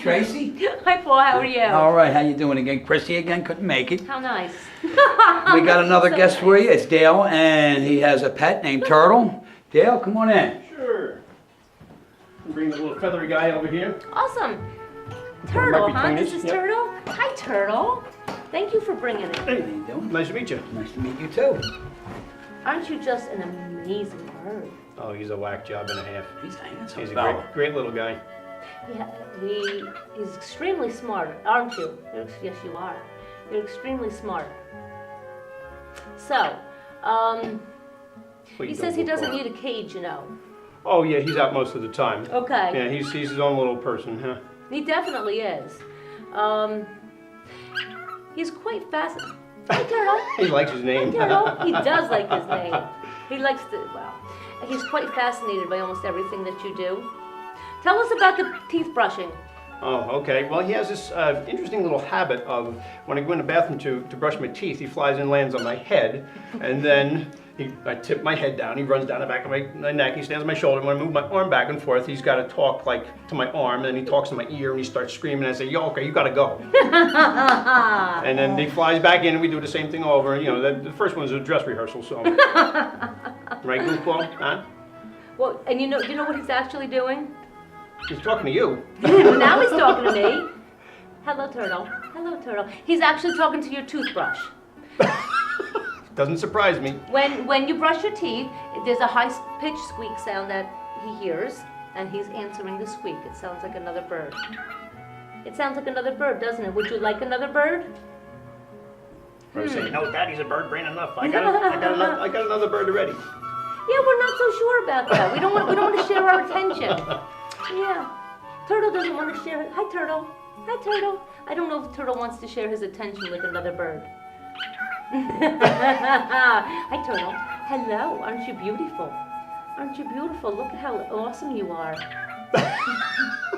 Tracey. Hi, Paul. How are you? All right, how you doing again? Chrissy again couldn't make it. How nice. We got another guest for you. It's Dale, and he has a pet named Turtle. Dale, come on in. Sure. Bring the little feathery guy over here. Awesome. Turtle, Right huh? between This us, is yep. Turtle. Hi, Turtle. Thank you for bringing it. How you doing? Nice to meet you. Nice to meet you too. Aren't you just an amazing bird? Oh, he's a whack job and a half. He's a handsome He's a fellow. great little guy. Yeah, he's extremely smart, aren't you? Yes, you are. You're extremely smart. So, he says he doesn't need a cage, you know. Oh yeah, he's out most of the time. Okay. Yeah, he's his own little person, huh? He definitely is. He's quite fascinating. Hi, Turtle. He likes his name. Hi, Turtle. He does like his name. He likes to, well, he's quite fascinated by almost everything that you do. Tell us about the teeth brushing. Oh, okay. Well, he has this interesting little habit of when I go in the bathroom to brush my teeth, he flies and lands on my head, and then I tip my head down. He runs down the back of my neck. He stands on my shoulder. When I move my arm back and forth, he's got to talk like to my arm, and he talks to my ear, and he starts screaming. And I say, "Yo, okay, you got to go." And then he flies back in, and we do the same thing over. You know, the first one was a dress rehearsal, so right, goofball, huh? Well, and you know what he's actually doing? He's talking to you. Now he's talking to me. Hello, Turtle. Hello, Turtle. He's actually talking to your toothbrush. Doesn't surprise me. When you brush your teeth, there's a high-pitched squeak sound that he hears, and he's answering the squeak. It sounds like another bird. It sounds like another bird, doesn't it? Would you like another bird? I was saying, no, Daddy's a bird brain enough. I got another bird already. Yeah, we're not so sure about that. We don't want to share our attention. Yeah. Turtle doesn't want to share. Hi, Turtle. Hi, Turtle. I don't know if Turtle wants to share his attention with another bird. Hi, Turtle. Hello. Aren't you beautiful? Aren't you beautiful? Look at how awesome you are.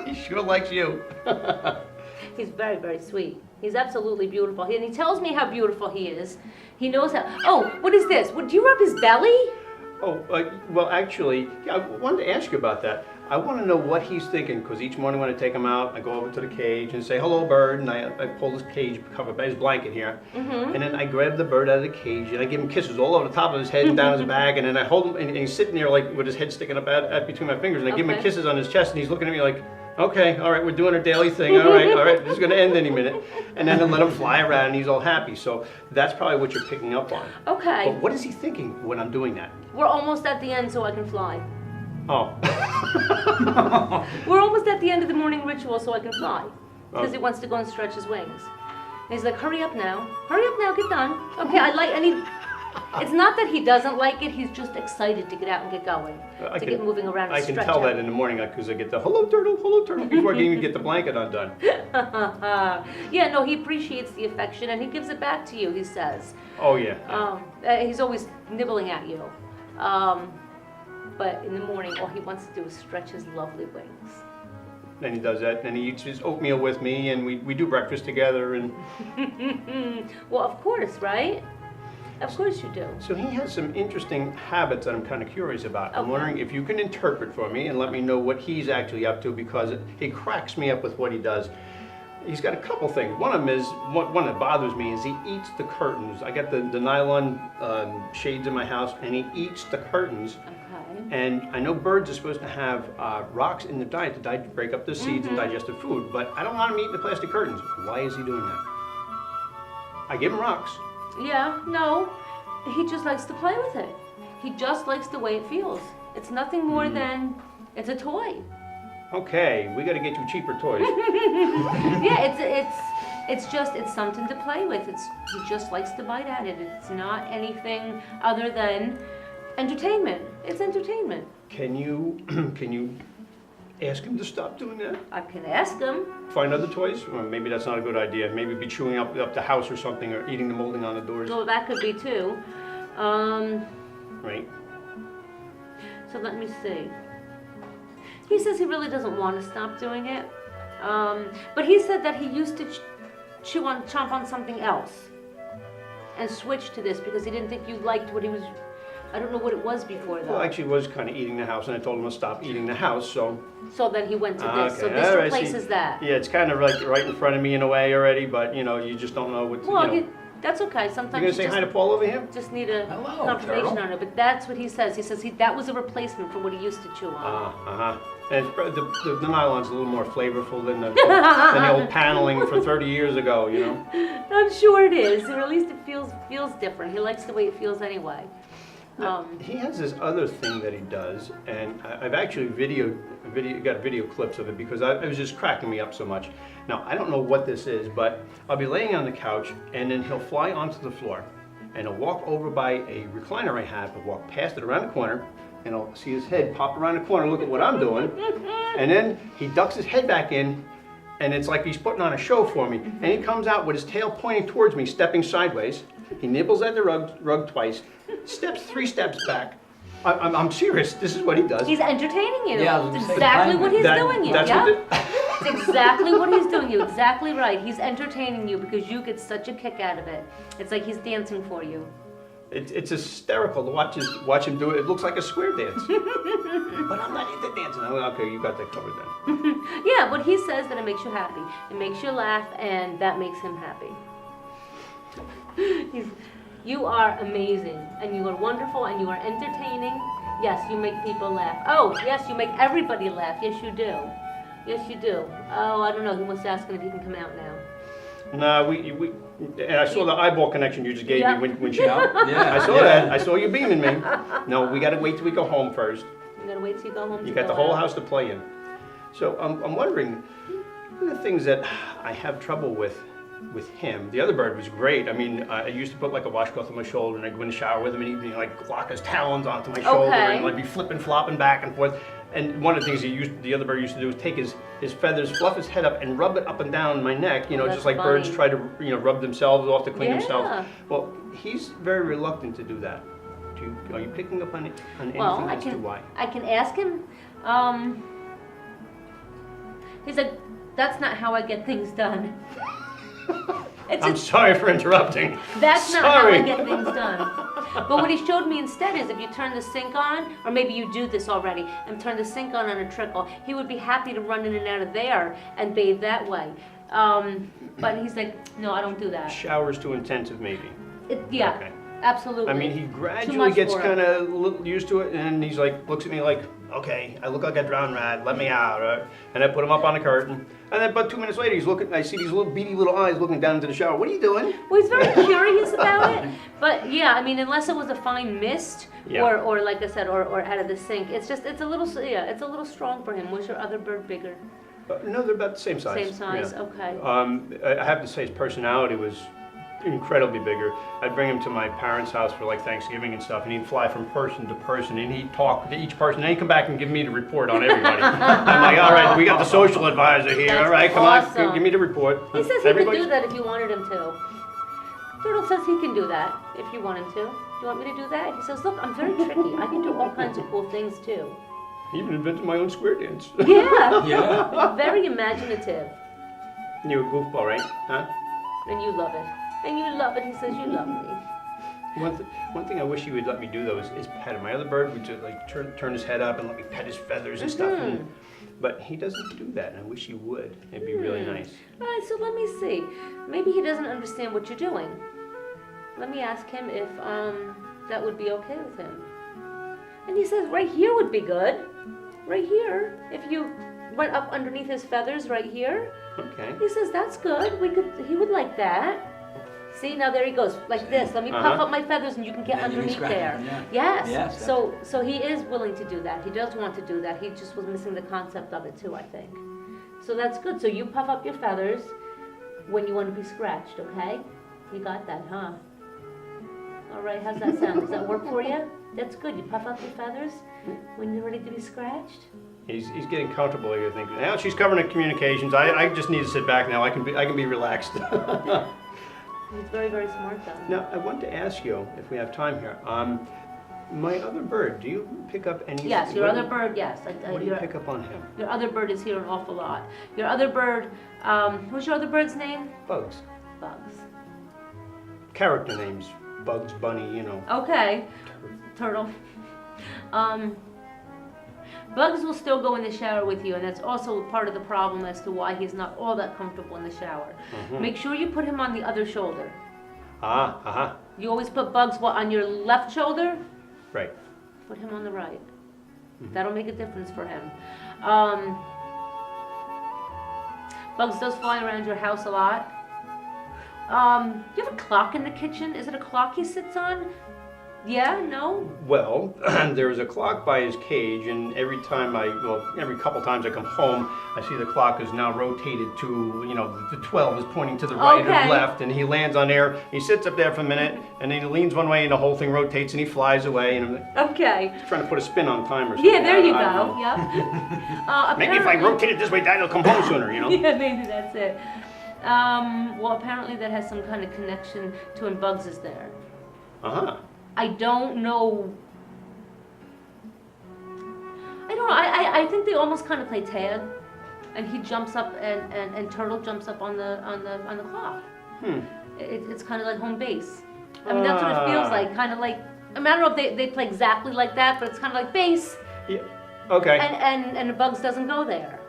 He sure likes you. He's very, very sweet. He's absolutely beautiful. And he tells me how beautiful he is. He knows how. Oh, what is this? Do you rub his belly? Oh, well, actually, yeah, I wanted to ask you about that. I want to know what he's thinking, because each morning when I take him out, I go over to the cage and say, "Hello, bird," and I pull his cage cover by his blanket here, and then I grab the bird out of the cage and I give him kisses all over the top of his head and down his back, and then I hold him, and he's sitting there like with his head sticking up at between my fingers, and I give him kisses on his chest, and he's looking at me like, "Okay, all right, we're doing our daily thing, all right, this is going to end any minute," and then I let him fly around, and he's all happy. So that's probably what you're picking up on. Okay. But what is he thinking when I'm doing that? We're almost at the end so I can fly. Oh. We're almost at the end of the morning ritual so I can fly. Because he wants to go and stretch his wings. And he's like, hurry up now, get done. Okay, it's not that he doesn't like it, he's just excited to get out and get going. Get moving around and stretch I can tell out. that in the morning because I get the hello turtle, before I can even get the blanket undone. Yeah, no, he appreciates the affection and he gives it back to you, he says. Oh yeah. He's always nibbling at you. But in the morning, all he wants to do is stretch his lovely wings. Then he does that, and he eats his oatmeal with me, and we do breakfast together. And well, of course, right? Of course you do. So he has some interesting habits that I'm kind of curious about. Okay. I'm wondering if you can interpret for me and let me know what he's actually up to, because he cracks me up with what he does. He's got a couple things. One of them is, one that bothers me is he eats the curtains. I got the nylon shades in my house, and he eats the curtains. Okay. And I know birds are supposed to have rocks in their diet to break up the seeds and digest the food, but I don't want him eating the plastic curtains. Why is he doing that? I give him rocks. Yeah, no, he just likes to play with it. He just likes the way it feels. It's nothing more than, it's a toy. Okay, we got to get you cheaper toys. Yeah, it's something to play with. He just likes to bite at it. It's not anything other than entertainment. It's entertainment. Can you ask him to stop doing that? I can ask him. Find other toys? Or maybe that's not a good idea. Maybe be chewing up the house or something, or eating the molding on the doors. So that could be too. Right. So let me see. He says he really doesn't want to stop doing it. But he said that he used to chomp on something else and switch to this because he didn't think you liked what he was I don't know what it was before though. Well, actually, it was kind of eating the house, and I told him to stop eating the house. So So then he went to this. So okay, this all right, replaces see, that. Yeah, it's kind of like right in front of me in a way already, but you just don't know what. Well, You know. that's okay. You Sometimes gonna say hi to Paul over here? just need a Hello, confirmation turtle. on it. But that's what he says. He says that was a replacement for what he used to chew on. And the nylon's a little more flavorful than the old paneling for 30 years ago. I'm sure it is, or at least it feels different. He likes the way it feels anyway. He has this other thing that he does, and I've actually got video clips of it because it was just cracking me up so much. Now, I don't know what this is, but I'll be laying on the couch, and then he'll fly onto the floor, and he'll walk over by a recliner I have, and walk past it around the corner, and I'll see his head pop around the corner, look at what I'm doing, and then he ducks his head back in, and it's like he's putting on a show for me, and he comes out with his tail pointing towards me, stepping sideways. He nibbles at the rug twice, steps 3 steps back. I'm serious. This is what he does. He's entertaining you. Yeah, I was It's gonna say, exactly what he's That- doing. that's Yeah. what the- It's exactly what he's doing. You're exactly right. He's entertaining you because you get such a kick out of it. It's like he's dancing for you. It's hysterical to watch him do it. It looks like a square dance. But I'm not into dancing. Okay, you got that covered then. Yeah, but he says that it makes you happy. It makes you laugh, and that makes him happy. You are amazing, and you are wonderful, and you are entertaining. Yes, you make people laugh. Oh, yes, you make everybody laugh. Yes, you do. Yes, you do. Oh, I don't know. He wants to ask him if he can come out now. No, and I saw the eyeball connection you just gave Yeah. me when she. Yeah. I saw that. I saw you beaming me. No, we got to wait till we go home first. You gotta wait till you go home. You to got the go whole out. house to play in. So I'm wondering, one of the things that I have trouble with him, the other bird was great. I mean, I used to put like a washcloth on my shoulder and I'd go in the shower with him and he'd like lock his talons onto my shoulder Okay. and like be flipping, flopping back and forth. And one of the things the other bird used to do was take his feathers, fluff his head up and rub it up and down my neck, That's just like birds funny. try to, rub themselves off to clean Yeah. themselves. Well, he's very reluctant to do that. Are you picking up on anything Well, as to why? I can ask him. He's like, that's not how I get things done. I'm sorry for interrupting. That's not how I Sorry. get things done. But what he showed me instead is if you turn the sink on, or maybe you do this already, and turn the sink on a trickle, he would be happy to run in and out of there and bathe that way. But he's like, no, I don't do that. Showers too intensive, maybe. Yeah, Okay. absolutely. I mean, he Too gradually much gets for kind of used to it, and he's like, looks at me like, okay, I look like a drowned rat, let me out. And I put him up on the curtain. And then about 2 minutes later, I see these little beady little eyes looking down into the shower. What are you doing? Well, he's very curious about it. But yeah, I mean, unless it was a fine mist, Yeah. or like I said, or out of the sink, it's a little strong for him. Was your other bird bigger? No, they're about the same size. Same size, Yeah. okay. I have to say, his personality was incredibly bigger. I'd bring him to my parents' house for like Thanksgiving and stuff, and he'd fly from person to person, and he'd talk to each person, and he'd come back and give me the report on everybody. I'm like, all right, we got the social advisor here. That's All right, come awesome. on, give me the report. He says he could Everybody's- do that if you wanted him to. Turtle says he can do that if you want him to. Do you want me to do that? He says, look, I'm very tricky. I can do all kinds of cool things too. He even invented my own square dance. Yeah, Yeah. very imaginative. You're a goofball, right? Huh? And you love it. And you love it. He says you love me. One thing I wish he would let me do though is pet him. My other bird would just like turn his head up and let me pet his feathers and stuff. But he doesn't do that, and I wish he would. It'd be really nice. All right, so let me see. Maybe he doesn't understand what you're doing. Let me ask him if that would be okay with him. And he says right here would be good. Right here. If you went up underneath his feathers right here. Okay. He says that's good. He would like that. See, now there he goes, like this. Let me puff up my feathers and you can get And you can underneath scratch there. them, yeah. Yes. Yes, So he is willing to do that. He does want to do that. He just was missing the concept of it too, I think. So that's good. So you puff up your feathers when you want to be scratched, okay? You got that, huh? All right, how's that sound? Does that work for you? That's good. You puff up your feathers when you're ready to be scratched? He's getting comfortable here. Thinking now she's covering the communications. I just need to sit back now. I can be relaxed. He's very, very smart though. Now I want to ask you if we have time here. My other bird. Do you pick up any? Yes, your other bird, yes. What do you pick up on him? Your other bird is here an awful lot. Your other bird, what's your other bird's name? Bugs. Bugs. Character names. Bugs Bunny. Okay. Turtle. Bugs will still go in the shower with you, and that's also part of the problem as to why he's not all that comfortable in the shower. Make sure you put him on the other shoulder. You always put Bugs on your left shoulder. Right. Put him on the right. That'll make a difference for him. Bugs does fly around your house a lot. You have a clock in the kitchen. Is it a clock he sits on? Yeah? No? Well, there's a clock by his cage, and every couple times I come home, I see the clock is now rotated to, the 12 is pointing to the right Okay. or left, and he lands on there. He sits up there for a minute, and then he leans one way, and the whole thing rotates, and he flies away. And I'm Okay. trying to put a spin on time or something. Yeah, there you I don't go. know. Yep. Maybe if I rotate it this way, Dad will come home sooner, Yeah, maybe that's it. Well, apparently that has some kind of connection to when Bugs is there. I don't know. I think they almost kind of play tag, and he jumps up and Turtle jumps up on the clock. It's kind of like home base. I mean, that's what it feels like. Kind of like, I don't know if they play exactly like that, but it's kind of like base. Yeah. Okay. And the Bugs doesn't go there.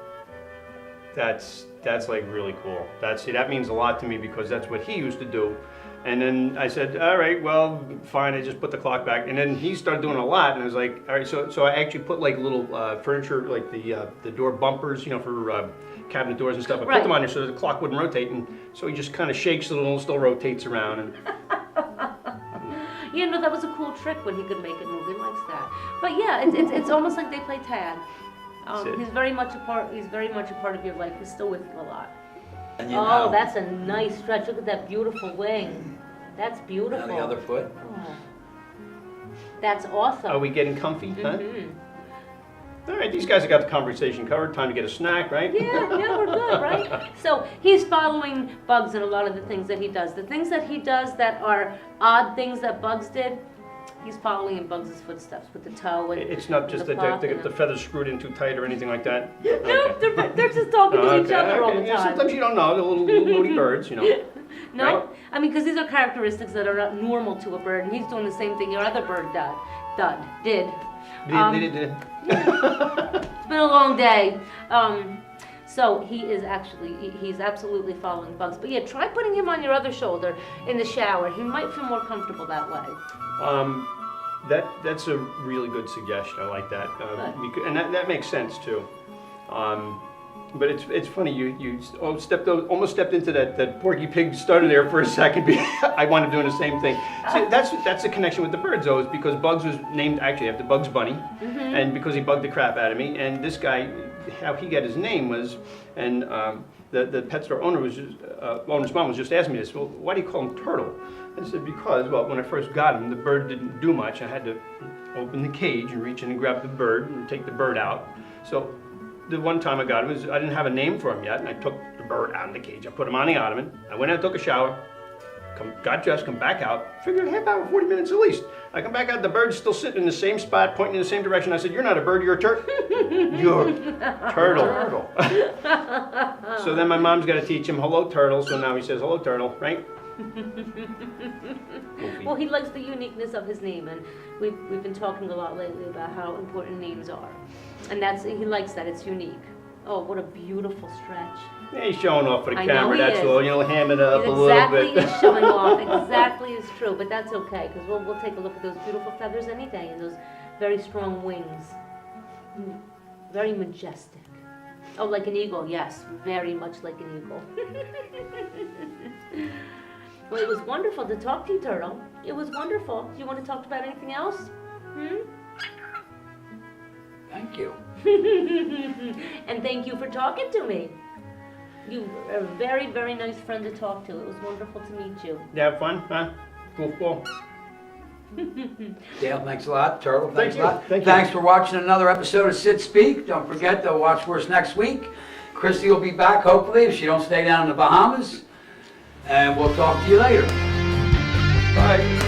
That's like really cool. That means a lot to me because that's what he used to do. And then I said, all right, well, fine. I just put the clock back. And then he started doing a lot, and I was like, all right. So I actually put like little furniture, like the door bumpers, for cabinet doors and stuff. I put them on there so the clock wouldn't rotate, and so he just kind of shakes it and still rotates around. And that was a cool trick when he could make it move. He likes that. But yeah, it's almost like they play tag. He's very much a part. He's very much a part of your life. He's still with you a lot. And That's a nice stretch. Look at that beautiful wing. That's beautiful. Now the other foot. Oh. That's awesome. are we getting comfy? Huh? All right, these guys have got the conversation covered. Time to get a snack, right? Yeah, we're good, right? So he's following Bugs in a lot of the things that he does. The things that he does that are odd things that Bugs did, he's following in Bugs' footsteps with the toe and It's not just the that they clock get the feathers screwed in too tight or anything like that? No, they're just talking to each other all the Yeah, time. sometimes you don't know, the little moody birds, No? Right? I mean, because these are characteristics that are not normal to a bird, and he's doing the same thing your other bird did. It's been a long day. So he's absolutely following Bugs. But yeah, try putting him on your other shoulder in the shower. He might feel more comfortable that way. That's a really good suggestion. I like that, and that makes sense too. But it's funny you almost stepped into that Porky Pig starter there for a second. I wanted doing the same thing. See, that's the connection with the birds though, is because Bugs was named actually after Bugs Bunny, and because he bugged the crap out of me. And this guy, how he got his name was, and the pet store owner's mom was just asking me this. Well, why do you call him Turtle? I said because when I first got him, the bird didn't do much. I had to open the cage and reach in and grab the bird and take the bird out. So the one time I got him, I didn't have a name for him yet, and I took the bird out of the cage. I put him on the ottoman. I went out, took a shower, got dressed, come back out. Figured a half hour, 40 minutes at least. I come back out, the bird's still sitting in the same spot, pointing in the same direction. I said, "You're not a bird, you're a turtle." You're a turtle. So then my mom's got to teach him hello, turtle. So now he says hello, turtle, right? Well, he likes the uniqueness of his name, and we've been talking a lot lately about how important names are, and he likes that. It's unique. Oh, what a beautiful stretch. Yeah, he's showing off for the I know camera, he that's is. all. Ham it up a little Exactly bit. is showing off. Exactly is true, but that's okay because we'll take a look at those beautiful feathers any day and those very strong wings. Very majestic. Oh, like an eagle, yes, very much like an eagle. Well, it was wonderful to talk to you, Turtle. It was wonderful. Do you want to talk about anything else? Thank you. And thank you for talking to me. You are a very, very nice friend to talk to. It was wonderful to meet you. You have fun, huh? Goofball. Dale, thanks a lot. Turtle, thanks a lot. Thank you. Thanks for watching another episode of Sit Speak. Don't forget to watch for us next week. Christy will be back, hopefully, if she don't stay down in the Bahamas. And we'll talk to you later. Bye.